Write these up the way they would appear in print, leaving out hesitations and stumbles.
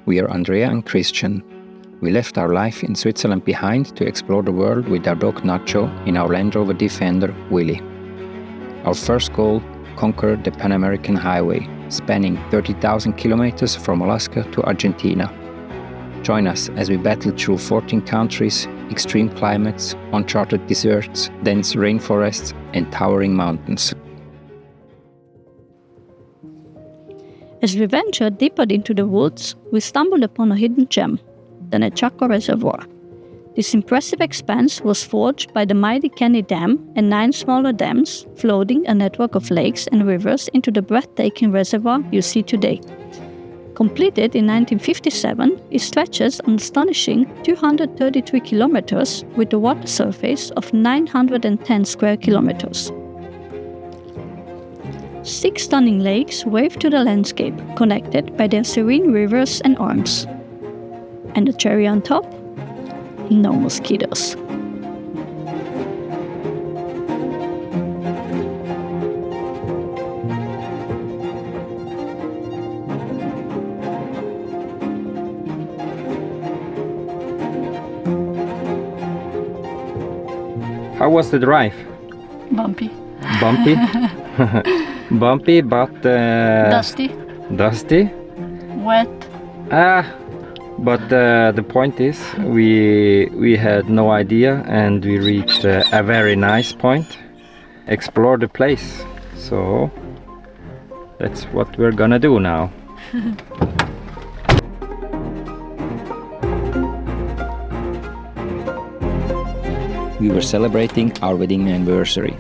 We are Andrea and Christian. We left our life in Switzerland behind to explore the world with our dog Nacho in our Land Rover Defender, Willy. Our first goal, conquer the Pan American Highway, spanning 30,000 kilometers from Alaska to Argentina. Join us as we battle through 14 countries, extreme climates, uncharted deserts, dense rainforests, and towering mountains. As we ventured deeper into the woods, we stumbled upon a hidden gem, the Nechako Reservoir. This impressive expanse was forged by the mighty Kenny Dam and 9 smaller dams, floating a network of lakes and rivers into the breathtaking reservoir you see today. Completed in 1957, it stretches an astonishing 233 kilometers with a water surface of 910 square kilometers. 6 stunning lakes wave to the landscape, connected by their serene rivers and arms. And the cherry on top? No mosquitos. How was the drive? Bumpy. Bumpy? Bumpy, but... Dusty. Dusty? Wet. But the point is, we had no idea, and we reached a very nice point. Explore the place. So that's what we're gonna do now. We were celebrating our wedding anniversary,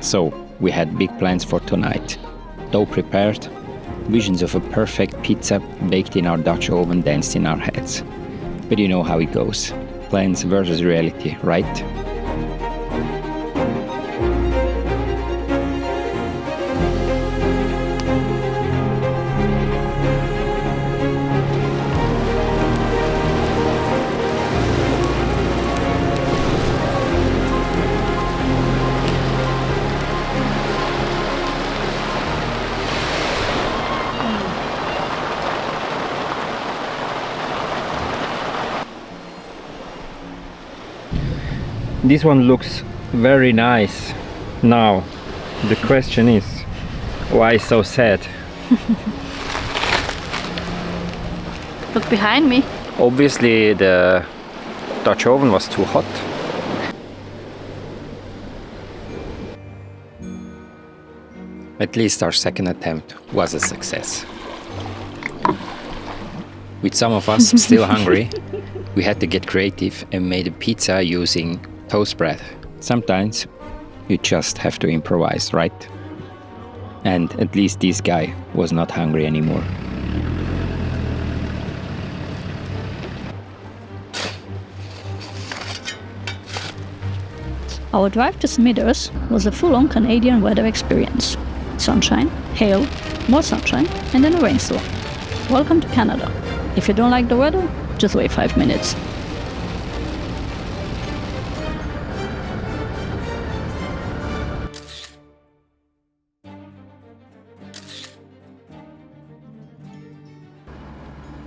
so we had big plans for tonight. Dough prepared, visions of a perfect pizza baked in our Dutch oven danced in our heads. But you know how it goes. Plans versus reality, right? This one looks very nice. Now, the question is, why so sad? Look behind me. Obviously the Dutch oven was too hot. At least our second attempt was a success. With some of us still hungry, we had to get creative and made a pizza using toast bread. Sometimes you just have to improvise, right? And at least this guy was not hungry anymore. Our drive to Smithers was a full-on Canadian weather experience. Sunshine, hail, more sunshine, and then a rainstorm. Welcome to Canada. If you don't like the weather, just wait 5 minutes.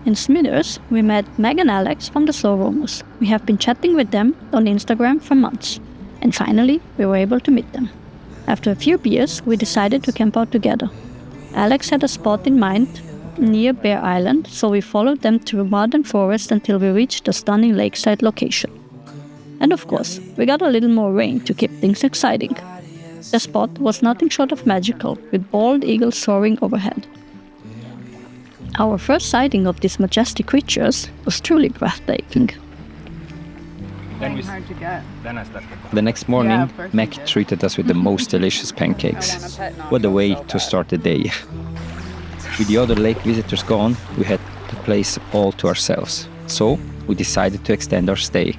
In Smithers, we met Meg and Alex from the Slow Roamers. We have been chatting with them on Instagram for months. And finally, we were able to meet them. After a few beers, we decided to camp out together. Alex had a spot in mind near Bear Island, so we followed them through mud and forest until we reached the stunning lakeside location. And of course, we got a little more rain to keep things exciting. The spot was nothing short of magical, with bald eagles soaring overhead. Our first sighting of these majestic creatures was truly breathtaking. Hard to get. The next morning, Meg treated us with the most delicious pancakes. What a way to start the day. With the other lake visitors gone, we had the place all to ourselves. So, we decided to extend our stay.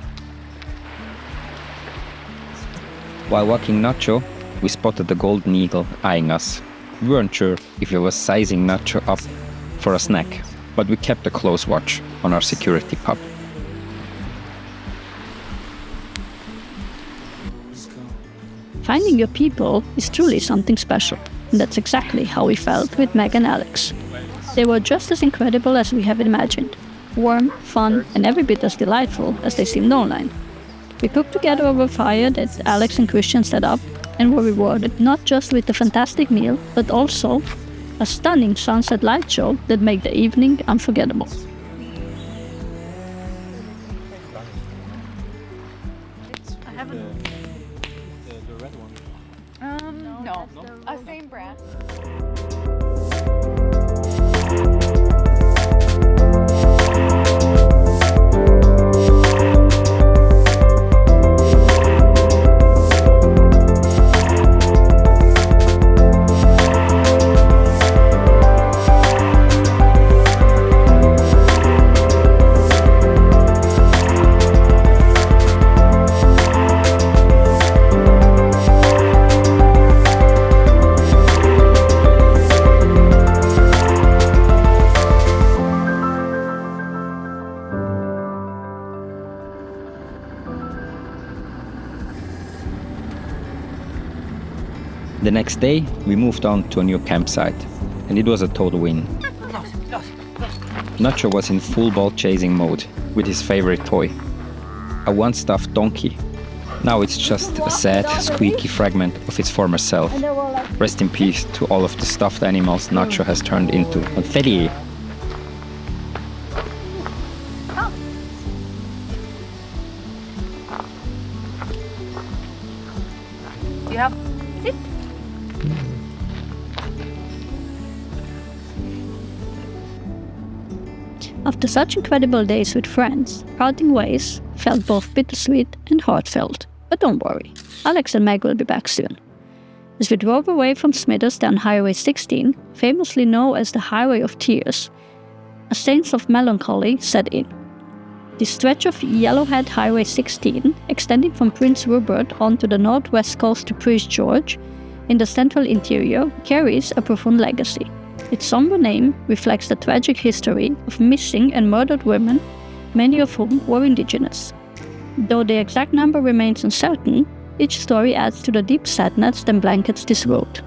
While walking Nacho, we spotted the golden eagle eyeing us. We weren't sure if he was sizing Nacho up for a snack, but we kept a close watch on our security pup. Finding your people is truly something special, and that's exactly how we felt with Meg and Alex. They were just as incredible as we have imagined. warm, fun, and every bit as delightful as they seemed online. We cooked together over a fire that Alex and Christian set up and were rewarded not just with a fantastic meal, but also a stunning sunset light show that made the evening unforgettable. I haven't. The red one. No. Same brand. The next day, we moved on to a new campsite, and it was a total win. Nacho was in full ball chasing mode with his favorite toy, a one-stuffed donkey. Now it's just a sad, squeaky fragment of its former self. Rest in peace to all of the stuffed animals Nacho has turned into. Confetti! You have sit. After such incredible days with friends, parting ways felt both bittersweet and heartfelt. But don't worry, Alex and Meg will be back soon. As we drove away from Smithers down Highway 16, famously known as the Highway of Tears, a sense of melancholy set in. This stretch of Yellowhead Highway 16, extending from Prince Rupert onto the northwest coast to Prince George, in the central interior, carries a profound legacy. Its somber name reflects the tragic history of missing and murdered women, many of whom were indigenous. Though the exact number remains uncertain, each story adds to the deep sadness that blankets this road.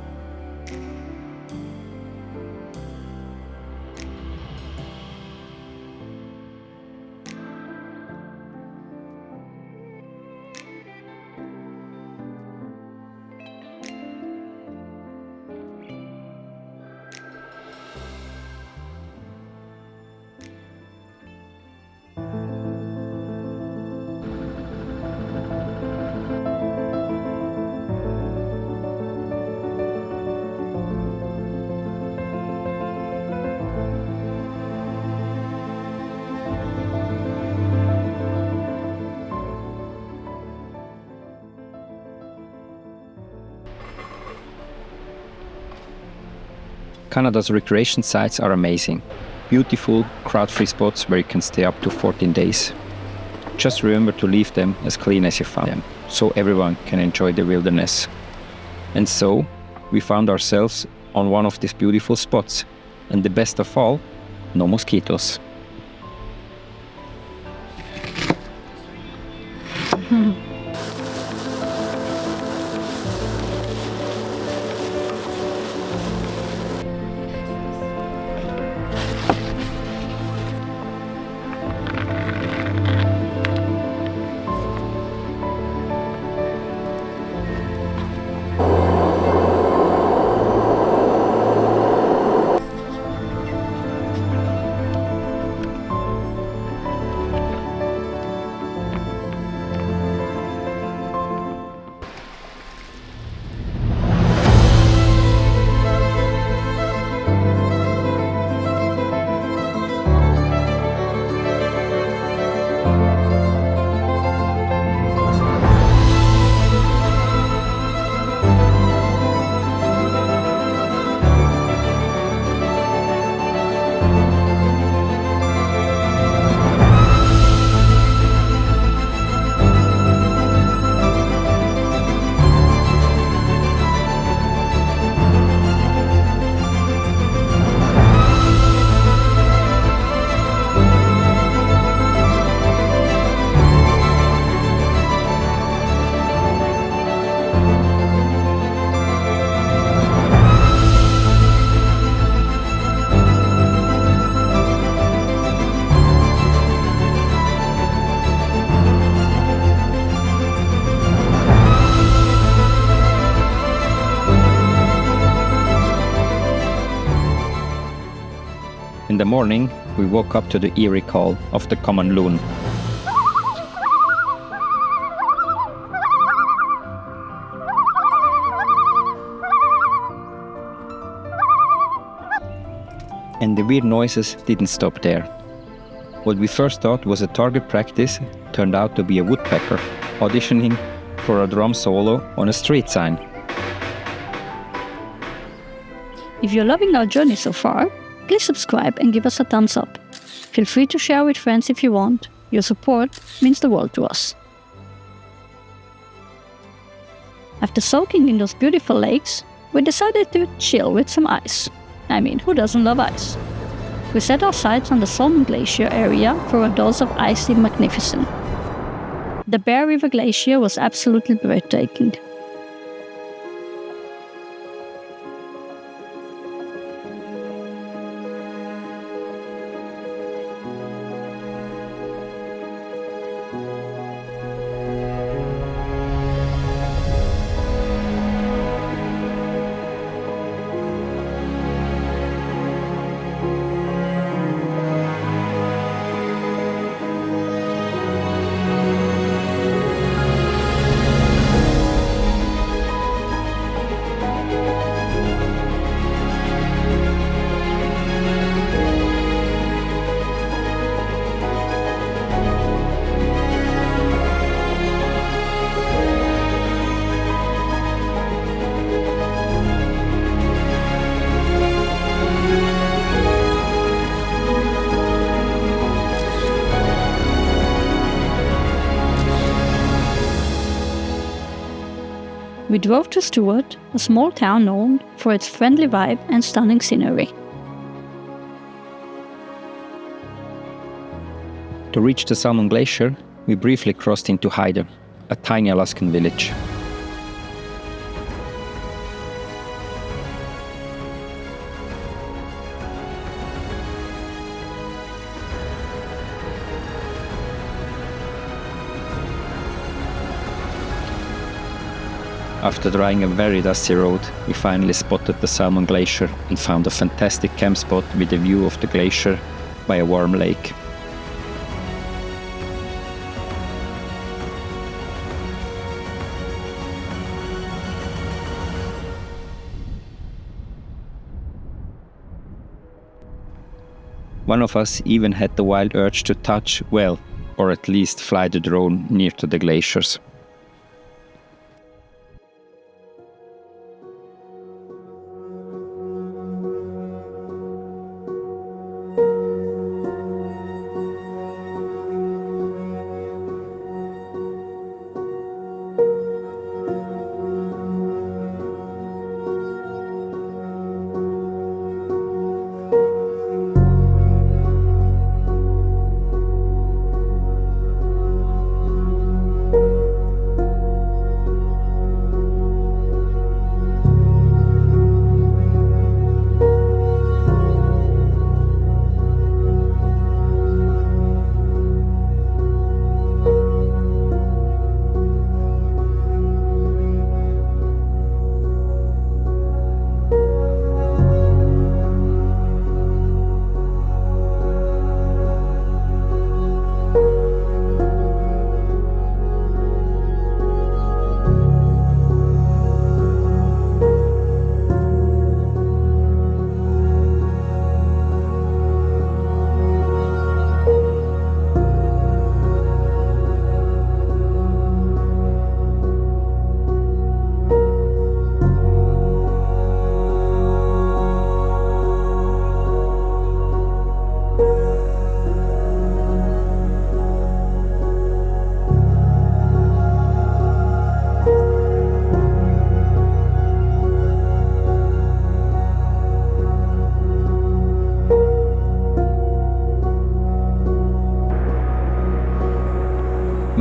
Canada's recreation sites are amazing. Beautiful, crowd-free spots where you can stay up to 14 days. Just remember to leave them as clean as you found them, so everyone can enjoy the wilderness. And so, we found ourselves on one of these beautiful spots. And the best of all, no mosquitos. the morning, we woke up to the eerie call of the common loon. And the weird noises didn't stop there. What we first thought was a target practice turned out to be a woodpecker auditioning for a drum solo on a street sign. If you're loving our journey so far, please subscribe and give us a thumbs up. Feel free to share with friends if you want. Your support means the world to us. After soaking in those beautiful lakes, we decided to chill with some ice. I mean, who doesn't love ice? We set our sights on the Salmon Glacier area for a dose of icy magnificence. The Bear River Glacier was absolutely breathtaking. We drove to Stewart, a small town known for its friendly vibe and stunning scenery. To reach the Salmon Glacier, we briefly crossed into Hyder, a tiny Alaskan village. After trying a very dusty road, we finally spotted the Salmon Glacier and found a fantastic camp spot with a view of the glacier by a warm lake. One of us even had the wild urge to touch, well, or at least fly the drone near to the glaciers.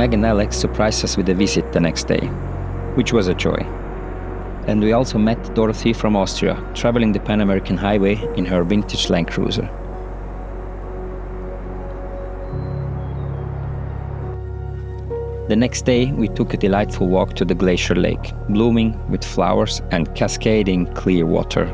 Meg and Alex surprised us with a visit the next day, which was a joy. And we also met Dorothy from Austria, traveling the Pan American Highway in her vintage Land Cruiser. The next day, we took a delightful walk to the glacier lake, blooming with flowers and cascading clear water.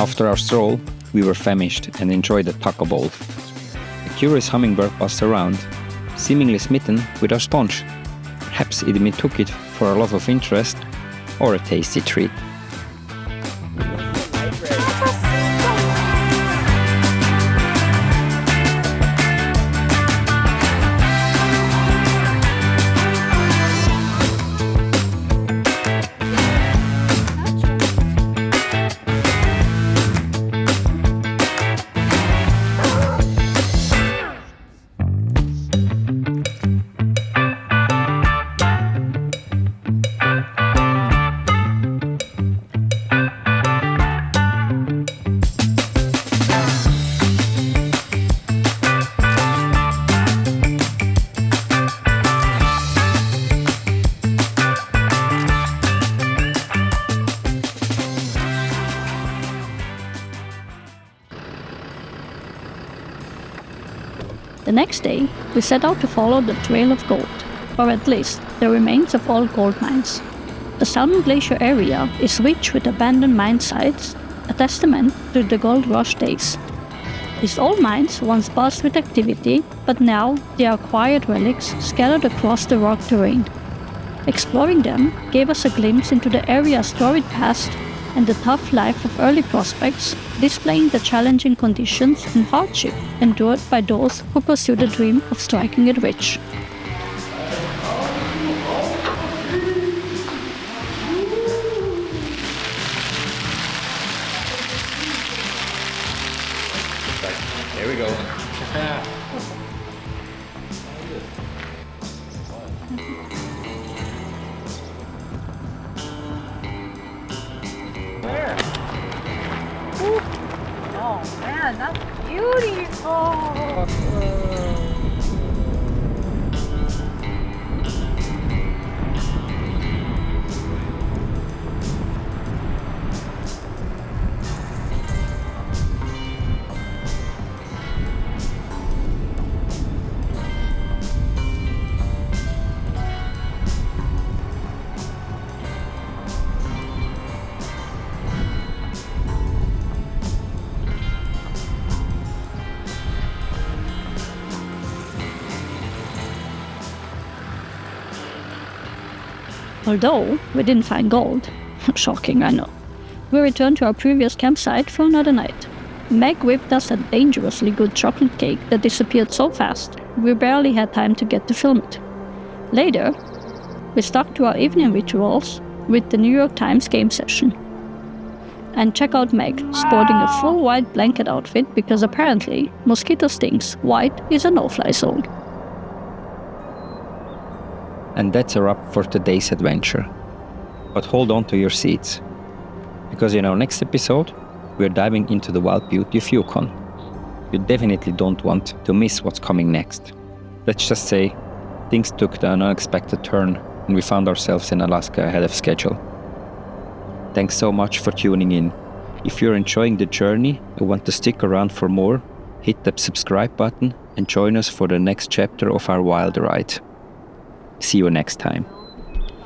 After our stroll, we were famished and enjoyed a taco bowl. A curious hummingbird buzzed around, seemingly smitten with our sponge. Perhaps it mistook it for a love of interest or a tasty treat. The next day, we set out to follow the trail of gold, or at least the remains of old gold mines. The Salmon Glacier area is rich with abandoned mine sites, a testament to the gold rush days. These old mines once buzzed with activity, but now they are quiet relics scattered across the rock terrain. Exploring them gave us a glimpse into the area's storied past and the tough life of early prospects, displaying the challenging conditions and hardship endured by those who pursue the dream of striking it rich. Here we go. Where? Oh man, that's beautiful. Although we didn't find gold, shocking I know, we returned to our previous campsite for another night. Meg whipped us a dangerously good chocolate cake that disappeared so fast we barely had time to get to film it. Later, we stuck to our evening rituals with the New York Times game session. And check out Meg, sporting a full white blanket outfit because apparently mosquito stings, white is a no-fly zone. And that's a wrap for today's adventure. But hold on to your seats, because in our next episode, we're diving into the wild beauty of Yukon. You definitely don't want to miss what's coming next. Let's just say, things took an unexpected turn and we found ourselves in Alaska ahead of schedule. Thanks so much for tuning in. If you're enjoying the journey and want to stick around for more, hit the subscribe button and join us for the next chapter of our wild ride. See you next time.